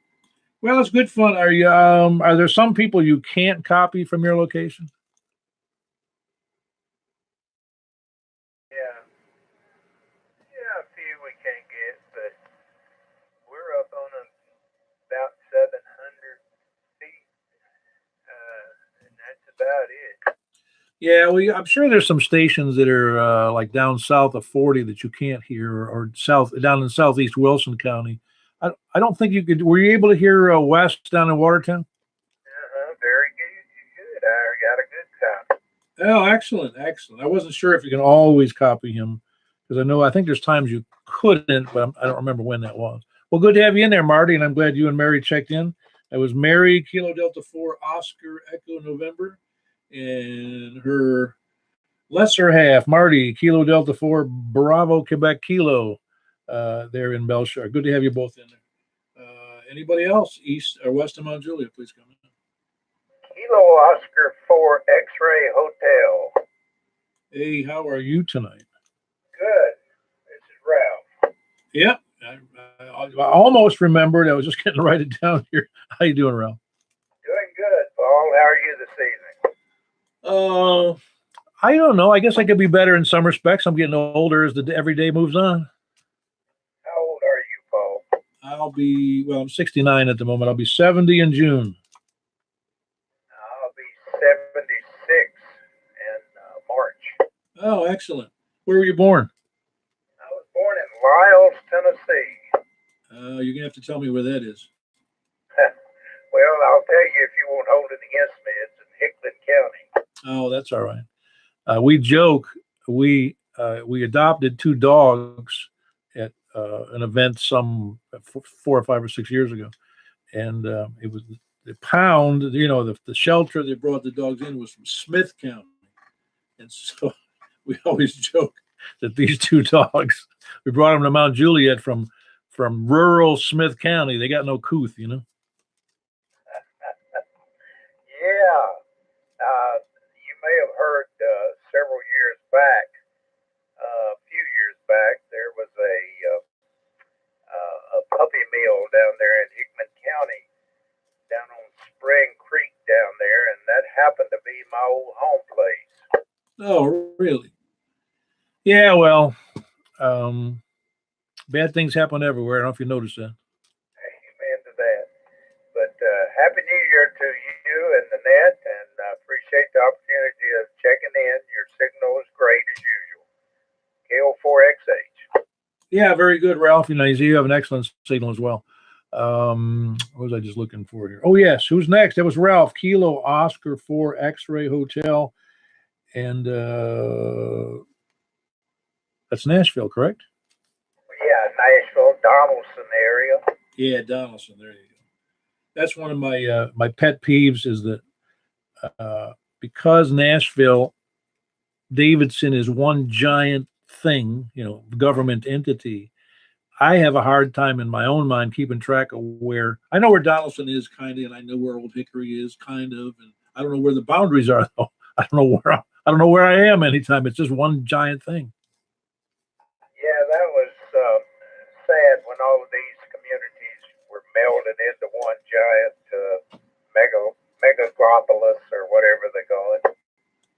Well, it's good fun. Are there some people you can't copy from your location? Yeah, yeah, a few we can't get, but we're up on about 700 feet, and that's about it. Yeah, I'm sure there's some stations that are like down south of 40 that you can't hear, or south down in southeast Wilson County. I don't think you could. Were you able to hear West down in Watertown? Very good. I got a good copy. Oh, excellent, excellent. I wasn't sure if you can always copy him because I think there's times you couldn't, but I don't remember when that was. Well, good to have you in there, Marty, and I'm glad you and Mary checked in. That was Mary, Kilo Delta 4, Oscar, Echo, November, and her lesser half, Marty, Kilo Delta 4, Bravo, Quebec, Kilo, there in Belchar. Good to have you both in there. Anybody else, east or west of Mount Juliet, please come in. Kilo Oscar 4 X-Ray Hotel. Hey, how are you tonight? Good. This is Ralph. Yep. I almost remembered. I was just getting to write it down here. How you doing, Ralph? Doing good, Paul. How are you this evening? I don't know. I guess I could be better in some respects. I'm getting older as every day moves on. How old are you, Paul? I'm 69 at the moment. I'll be 70 in June. I'll be 76 in March. Oh, excellent. Where were you born? I was born in Lyles, Tennessee. You're going to have to tell me where that is. Well, I'll tell you if you won't hold it against me. It's in Hickman County. Oh, that's all right. We joke. We adopted two dogs at an event some 4 or 5 or 6 years ago, and it was the pound. The shelter they brought the dogs in was from Smith County, and so we always joke that these two dogs, we brought them to Mount Juliet from rural Smith County. They got no couth. Yeah. You may have heard several years back, a few years back, there was a puppy mill down there in Hickman County, down on Spring Creek down there, and that happened to be my old home place. Oh, really? Yeah. Well, bad things happen everywhere. I don't know if you noticed that. Amen to that. But Happy New Year to you and the net, and I appreciate the opportunity of checking in. Your signal is great as usual. KO4XH. Yeah, very good, Ralph. You have an excellent signal as well. What was I just looking for here? Oh, yes. Who's next? That was Ralph. Kilo Oscar 4 X-Ray Hotel. And that's Nashville, correct? Yeah, Nashville, Donaldson area. Yeah, Donaldson. There you go. That's one of my pet peeves is that because Nashville, Davidson is one giant thing, government entity. I have a hard time in my own mind keeping track of where I know where Donaldson is, kind of, and I know where Old Hickory is, kind of, and I don't know where the boundaries are though. I don't know where I am anytime. It's just one giant thing. Yeah, that was sad when all of these communities were melded into one giant megapolis or whatever they call it.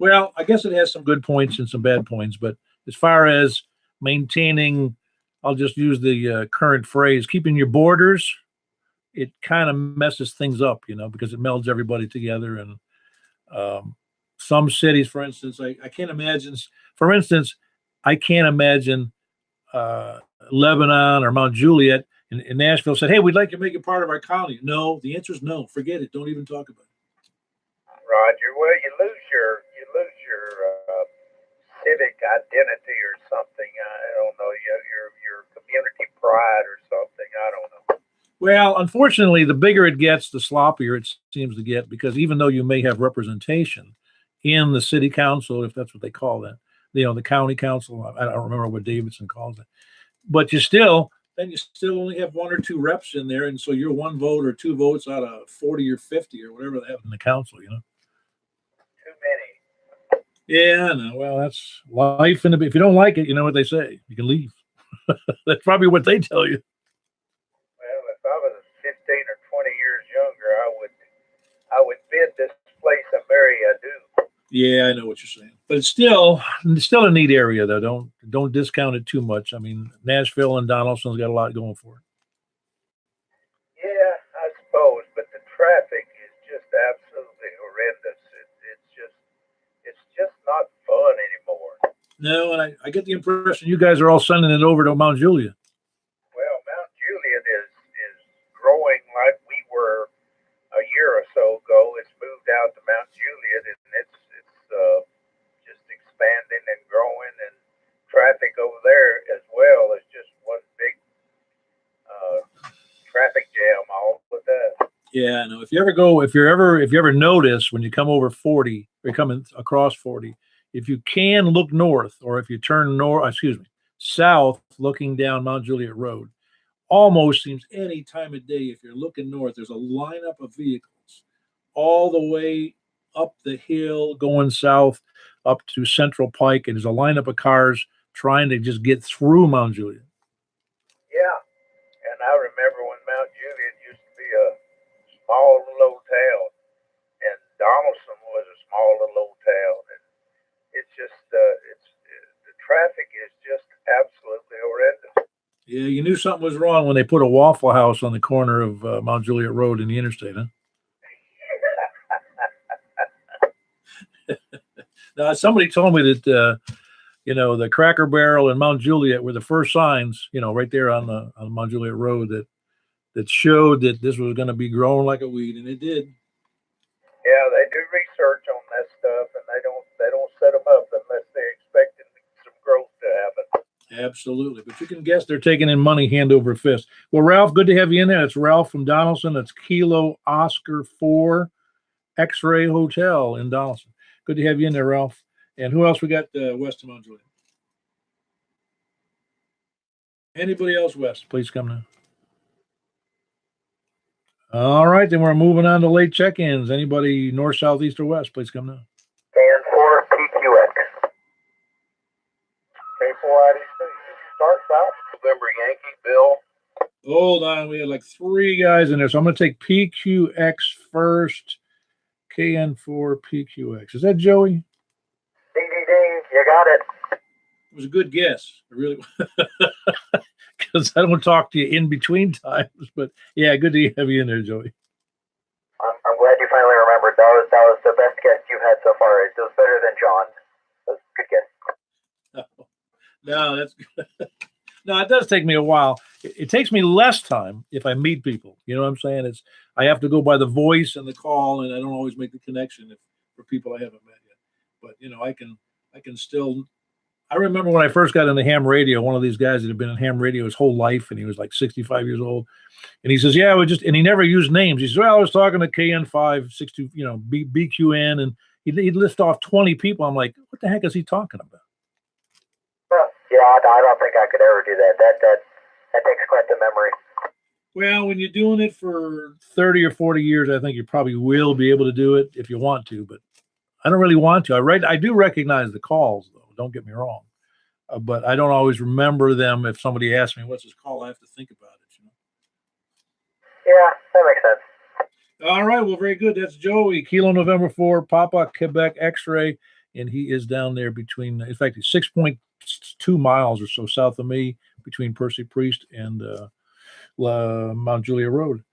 Well, I guess it has some good points and some bad points, but as far as maintaining, I'll just use the current phrase, keeping your borders, it kind of messes things up, because it melds everybody together. And some cities, for instance, I can't imagine, for instance, I can't imagine Lebanon or Mount Juliet in Nashville said, "Hey, we'd like to make it part of our county." No, the answer is no. Forget it. Don't even talk about it. Roger. Well, you lose your civic identity or something. I don't know. Your community pride or something. I don't know. Well, unfortunately, the bigger it gets, the sloppier it seems to get, because even though you may have representation in the city council, if that's what they call that, the county council, I don't remember what Davidson calls it, but you still only have 1 or 2 reps in there. And so you're 1 vote or 2 votes out of 40 or 50 or whatever they have in the council, Too many. Yeah, no, well, that's life. And if you don't like it, you know what they say, you can leave. That's probably what they tell you. Well, if I was 15 or 20 years I would bid this place a merry adieu. Yeah, I know what you're saying, but it's still a neat area though. Don't discount it too much. I mean, Nashville and Donaldson's got a lot going for it. Yeah, I suppose, but the traffic is just absolutely horrendous. It's just not fun anymore. No, and I get the impression you guys are all sending it over to Mount Juliet. Well, Mount Juliet is growing like we were a year or so ago. It's moved out to Mount Juliet, and it's just expanding and growing, and traffic over there as well is just one big uh, traffic jam all the time. Yeah, I know. If you ever notice when you come over 40, or you're coming across 40, if you can look north, or if you turn south, looking down Mount Juliet Road, almost seems any time of day. If you're looking north, there's a lineup of vehicles all the way up the hill going south up to Central Pike, and there's a lineup of cars trying to just get through Mount Juliet. Yeah, and I remember when Mount Juliet used to be a small little old town, and Donaldson was a small little old town, and it's just the traffic is just absolutely horrendous. Yeah, you knew something was wrong when they put a Waffle House on the corner of Mount Juliet Road in the interstate, huh? Now, somebody told me that the Cracker Barrel and Mount Juliet were the first signs, right there on Mount Juliet Road that showed that this was going to be growing like a weed, and it did. Yeah, they do research on that stuff, and they don't set them up unless they're expecting some growth to happen. Absolutely, but you can guess they're taking in money hand over fist. Well, Ralph, good to have you in there. It's Ralph from Donaldson. That's Kilo Oscar 4 X-Ray Hotel in Donaldson. Good to have you in there, Ralph. And who else we got west of Mount Juliet? Anybody else west? Please come now. All right, then we're moving on to late check-ins. Anybody north, south, east, or west? Please come now. And for PQX. K4IDC. Start south. November Yankee, Bill. Hold on, we had like 3 guys in there, so I'm going to take PQX first. KN4 PQX. Is that Joey? Ding, ding, ding. You got it. It was a good guess. I really, because I don't talk to you in between times. But yeah, good to have you in there, Joey. I'm glad you finally remembered. That was the best guess you've had so far. It was better than John. That was a good guess. No, that's good. No, it does take me a while. It takes me less time if I meet people. You know what I'm saying? I have to go by the voice and the call, and I don't always make the connection for people I haven't met yet. But I can still. I remember when I first got into ham radio, one of these guys that had been in ham radio his whole life, and he was like 65 years old. And he says, "Yeah, and he never used names. He says, well, I was talking to KN562, BQN, and he'd list off 20 people. I'm like, what the heck is he talking about? Yeah, I don't think I could ever do that. That takes quite the memory. Well, when you're doing it for 30 or 40 years, I think you probably will be able to do it if you want to, but I don't really want to. I do recognize the calls, though. Don't get me wrong. But I don't always remember them. If somebody asks me, what's his call, I have to think about it. Yeah, that makes sense. All right. Well, very good. That's Joey. Kilo November 4, Papa, Quebec X-Ray. And he is down there between, in fact, he's 6.2 miles or so south of me between Percy Priest and Mount Juliet Road.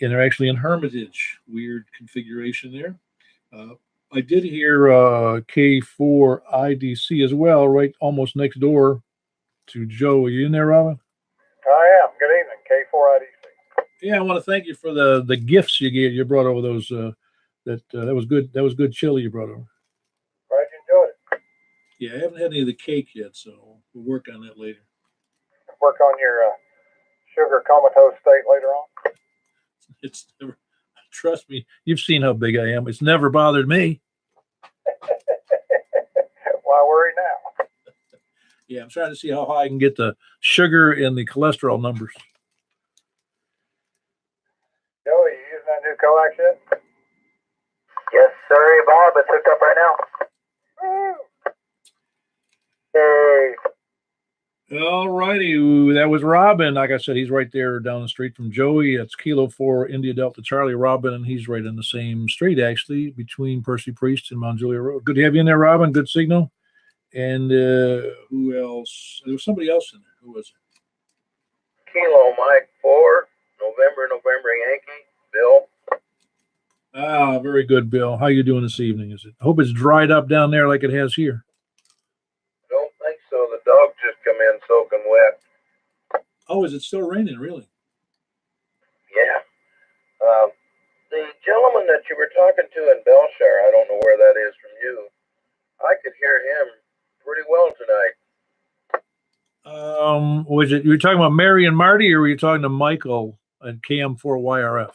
And they're actually in Hermitage. Weird configuration there. I did hear K4 IDC as well, right almost next door to Joe. Are you in there, Robin? I am. Good evening, K4 IDC. Yeah, I want to thank you for the gifts you brought over. Those that was good. That was good chili you brought over. Glad you enjoyed it. Yeah, I haven't had any of the cake yet, so we'll work on that later. Work on your sugar comatose state later on. It's never. Trust me, you've seen how big I am. It's never bothered me. Why worry now? Yeah, I'm trying to see how high I can get the sugar and the cholesterol numbers. Joey, you using that new coax yet? Yes, sir, Bob. It's hooked up right now. Woo! Hey. All righty. That was Robin. Like I said, he's right there down the street from Joey. It's Kilo 4 India Delta Charlie Robin, and he's right in the same street, actually, between Percy Priest and Mount Juliet Road. Good to have you in there, Robin. Good signal. And who else? There was somebody else in there. Who was it? Kilo Mike 4, November Yankee, Bill. Ah, very good, Bill. How you doing this evening? Is it? I hope it's dried up down there like it has here. Don't think so. The dog just come in soaking wet. Oh, is it still raining? Really? Yeah. The gentleman that you were talking to in Belshire, I don't know where that is from you. I could hear him pretty well tonight. Was it you were talking about Mary and Marty, or were you talking to Michael and KM4YRF?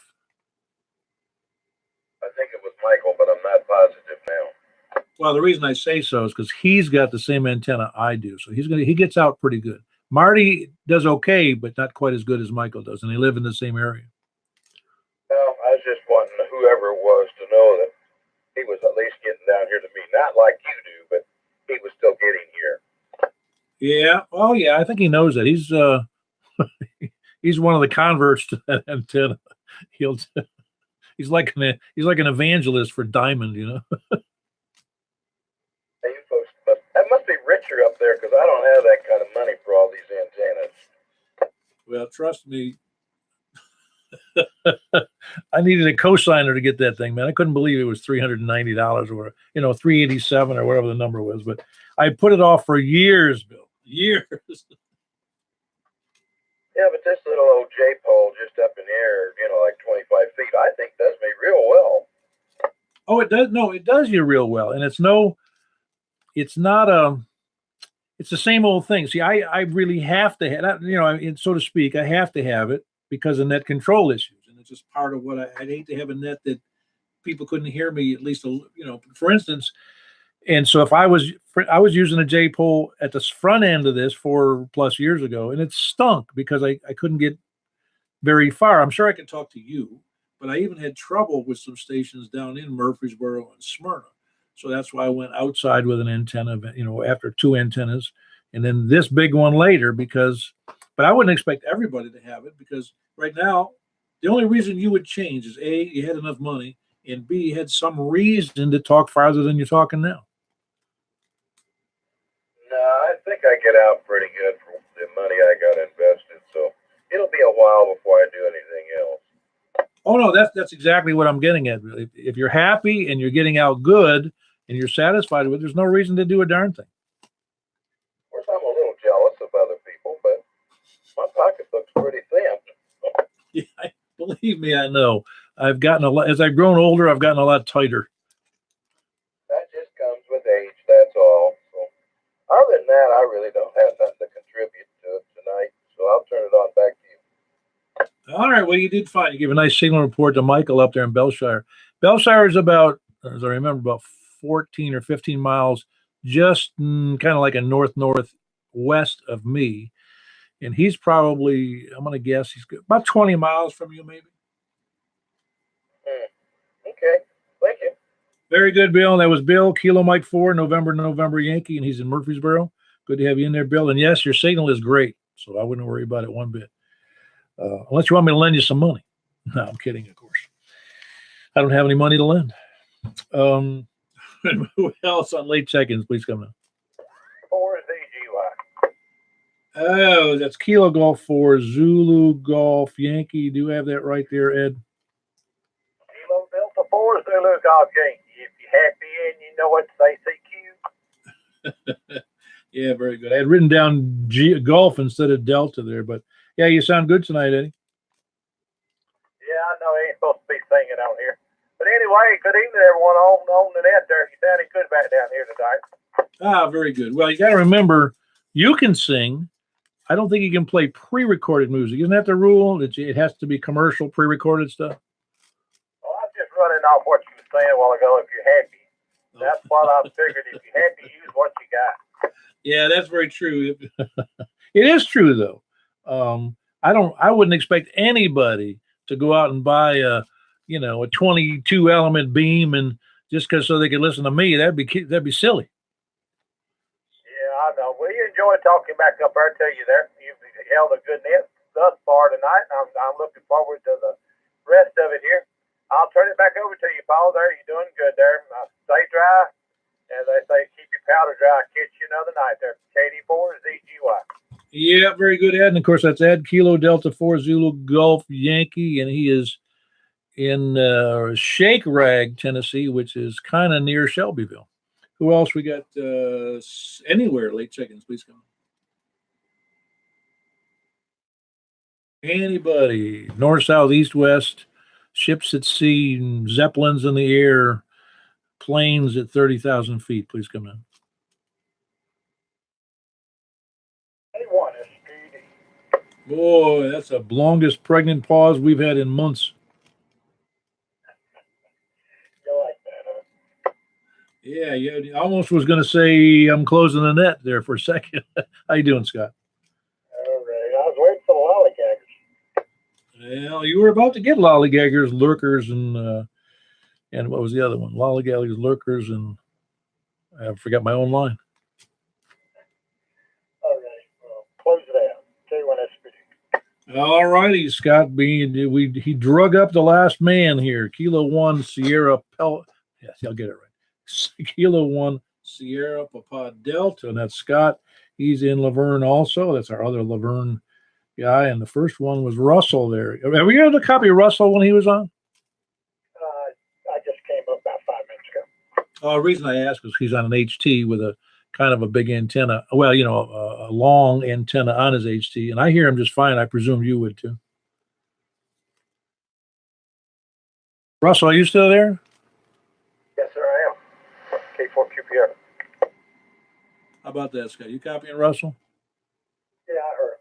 I think it was Michael, but I'm not positive now. Well, the reason I say so is because he's got the same antenna I do, so he gets out pretty good. Marty does okay, but not quite as good as Michael does, and they live in the same area. Well, I was just wanting whoever it was to know that he was at least getting down here to me. Not like you do, but he was still getting here. Yeah, well, yeah, I think he knows that. He's he's one of the converts to that antenna. He's like an evangelist for Diamond, you know. Hey, you folks, that must be richer up there because I don't have that kind of money for all these antennas. Well, trust me, I needed a cosigner to get that thing, man. I couldn't believe it was $390 or $387 or whatever the number was. But I put it off for years, Bill. Years. Yeah, but this little old J pole just up in the air, like 25 feet, I think does me real well. Oh, it does. No, it does you real well, and it's the same old thing. See, I really have to have, so to speak, I have to have it because of net control issues, and it's just part of what I'd hate to have a net that people couldn't hear me at least, for instance. And so if I was using a J pole at the front end of this 4+ years ago, and it stunk because I couldn't get very far. I'm sure I can talk to you, but I even had trouble with some stations down in Murfreesboro and Smyrna. So that's why I went outside with an antenna, after 2 antennas, and then this big one later but I wouldn't expect everybody to have it because right now, the only reason you would change is A, you had enough money, and B, you had some reason to talk farther than you're talking now. No, I think I get out pretty good for the money I got invested, so it'll be a while before I do anything else. Oh no, that's exactly what I'm getting at. If you're happy and you're getting out good and you're satisfied with it, there's no reason to do a darn thing. Of course, I'm a little jealous of other people, but my pocketbook's pretty thin. Yeah, believe me, I know. I've gotten as I've grown older, I've gotten a lot tighter. That just comes with age, that's all. So, other than that, I really don't have nothing to contribute to it tonight, so I'll turn it on back to you. All right, well, you did fine. You gave a nice signal report to Michael up there in Belshire. Belshire is about, as I remember, about 14 or 15 miles, just kind of like a northwest of me. And he's probably, I'm going to guess, he's about 20 miles from you, maybe. Okay, thank you. Very good, Bill. That was Bill, Kilo Mike 4, November Yankee, and he's in Murfreesboro. Good to have you in there, Bill. And yes, your signal is great, so I wouldn't worry about it one bit. Unless you want me to lend you some money. No, I'm kidding, of course. I don't have any money to lend. Who else on late check-ins? Please come in. 4ZGY. Oh, that's Kilo Golf 4, Zulu Golf Yankee. You do have that right there, Ed? Kilo Delta 4, Zulu Golf Yankee. If you're happy and you know what they CQ. Yeah, very good. I had written down Golf instead of Delta there, but yeah, you sound good tonight, Eddie. Yeah, I know I ain't supposed to be singing out here. But anyway, good evening, everyone on the net there. You sounded good back down here tonight. Ah, very good. Well, you got to remember, you can sing. I don't think you can play pre-recorded music. Isn't that the rule? It has to be commercial, pre-recorded stuff? Well, I'm just running off what you were saying a while ago. If you're happy, that's what I figured. If you're happy, use what you got. Yeah, that's very true. It is true, though. I wouldn't expect anybody to go out and buy a 22 element beam and just so they could listen to me. That'd be silly. Yeah, I know. Well, you enjoy enjoyed talking back up there to you there. You've held a good net thus far tonight. I'm looking forward to the rest of it here. I'll turn it back over to you, Paul. There, you're doing good there. Stay dry. As they say, keep your powder dry. Catch you another night there. KD4ZGY. Yeah, very good, Ed. And of course, that's Ed Kilo Delta 4 Zulu Golf Yankee, and he is in Shake Rag, Tennessee, which is kind of near Shelbyville. Who else we got? Anywhere late check-ins, please come. Anybody? North, south, east, west, ships at sea, zeppelins in the air, planes at 30,000 feet, please come in. Anyone SPD. Boy, that's the longest pregnant pause we've had in months. You like that, huh? Yeah, I almost was going to say I'm closing the net there for a second. How you doing, Scott? All right. I was waiting for the lollygaggers. Well, you were about to get lollygaggers, lurkers, and what was the other one? Lollygaggers, lurkers, and I forgot my own line. All right. Well, close it out. K1 SPD. All righty, Scott. He drug up the last man here. Kilo 1 Sierra Yes, I'll get it right. Kilo 1 Sierra Papa Delta, and that's Scott. He's in Laverne also. That's our other Laverne guy. And the first one was Russell there. Have we got a copy of Russell when he was on? I just came up about 5 minutes ago. The reason I ask is he's on an HT with a kind of a big antenna. Well, a long antenna on his HT, and I hear him just fine. I presume you would too. Russell, are you still there? Yes, sir, I am. K4QPR. How about that, Scott? You copying Russell? Yeah, I heard it.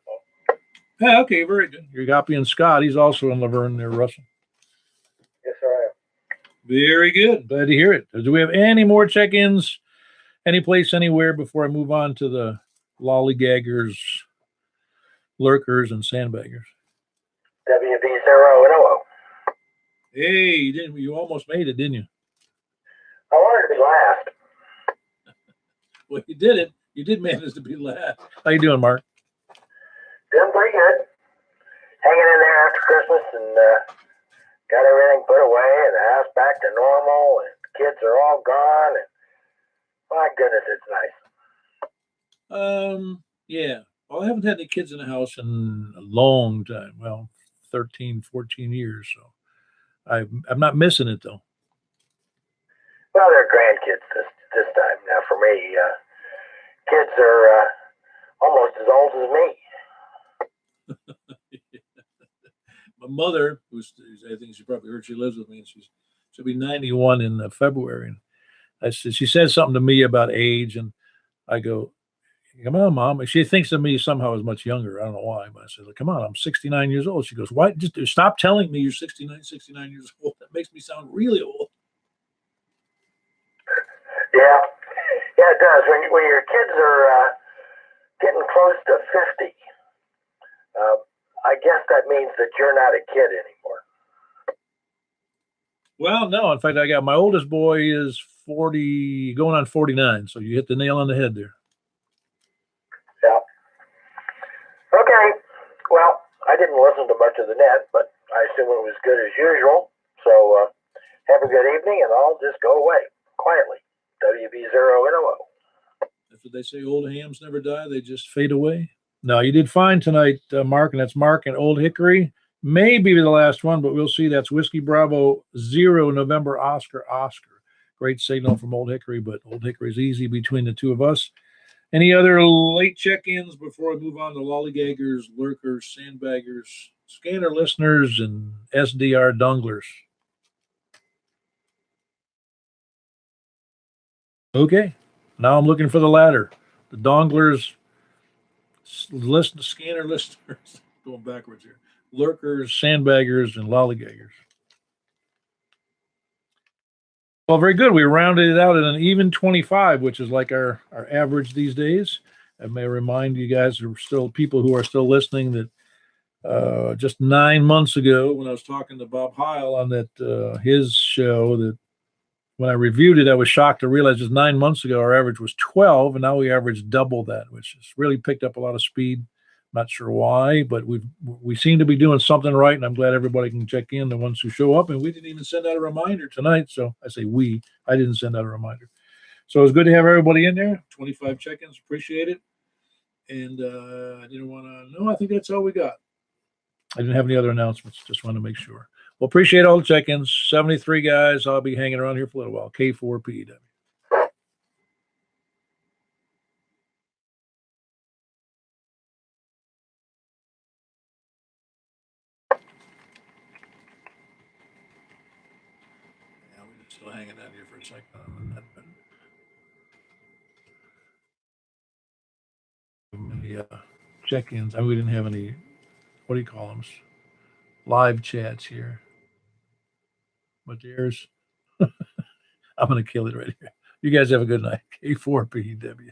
Yeah, okay, very good. You're copying Scott. He's also in Laverne there, Russell. Yes, sir, I am. Very good. Glad to hear it. Do we have any more check-ins, any place, anywhere before I move on to the lollygaggers, lurkers, and sandbaggers? WB0 Hey, you almost made it, didn't you? I wanted to be last. Well, you did it. You did manage to be last. How you doing, Mark? Doing pretty good. Hanging in there after Christmas and got everything put away and the house back to normal and kids are all gone and my goodness, it's nice. Yeah. Well, I haven't had any kids in the house in a long time. Well, 13, 14 years. So I'm not missing it, though. Well, they're grandkids this time. Now, for me, kids are almost as old as me. My mother, I think she probably heard, she lives with me, and she'll be 91 in February. And she says something to me about age, and I go, "Come on, Mom." She thinks of me somehow as much younger. I don't know why, but I said, "Come on, I'm 69 years old." She goes, "Why? Just stop telling me you're 69 years old. That makes me sound really old." Yeah, it does. When your kids are getting close to 50, I guess that means that you're not a kid anymore. Well, no. In fact, I got my oldest boy is 40, going on 49. So you hit the nail on the head there. Yeah. Okay. Well, I didn't listen to much of the net, but I assume it was good as usual. So have a good evening, and I'll just go away quietly. WB0NOO. That's what they say. Old hams never die. They just fade away. No, you did fine tonight, Mark, and that's Mark and Old Hickory. Maybe the last one, but we'll see. That's Whiskey Bravo 0 November Oscar. Great signal from Old Hickory, but Old Hickory's easy between the two of us. Any other late check-ins before I move on to lollygaggers, lurkers, sandbaggers, scanner listeners, and SDR donglers? Okay, now I'm looking for the latter. The donglers, scanner listeners, going backwards here. Lurkers, sandbaggers, and lollygaggers. Well, very good. We rounded it out at an even 25, which is like our average these days. I may remind you guys, there are still people who are still listening, that just 9 months ago, when I was talking to Bob Heil on that his show, that when I reviewed it, I was shocked to realize just 9 months ago, our average was 12, and now we average double that, which has really picked up a lot of speed. Not sure why, but we seem to be doing something right, and I'm glad everybody can check in, the ones who show up. And we didn't even send out a reminder tonight. So I say we, I didn't send out a reminder. So it was good to have everybody in there. 25 check-ins, appreciate it. And I didn't want to, no, I think that's all we got. I didn't have any other announcements. Just want to make sure. Well, appreciate all the check-ins. 73 guys. I'll be hanging around here for a little while. K4PEW. Yeah, we're still hanging out here for a second. The check-ins. We didn't have any, what do you call them? Live chats here. But there's, I'm going to kill it right here. You guys have a good night. K4PEW.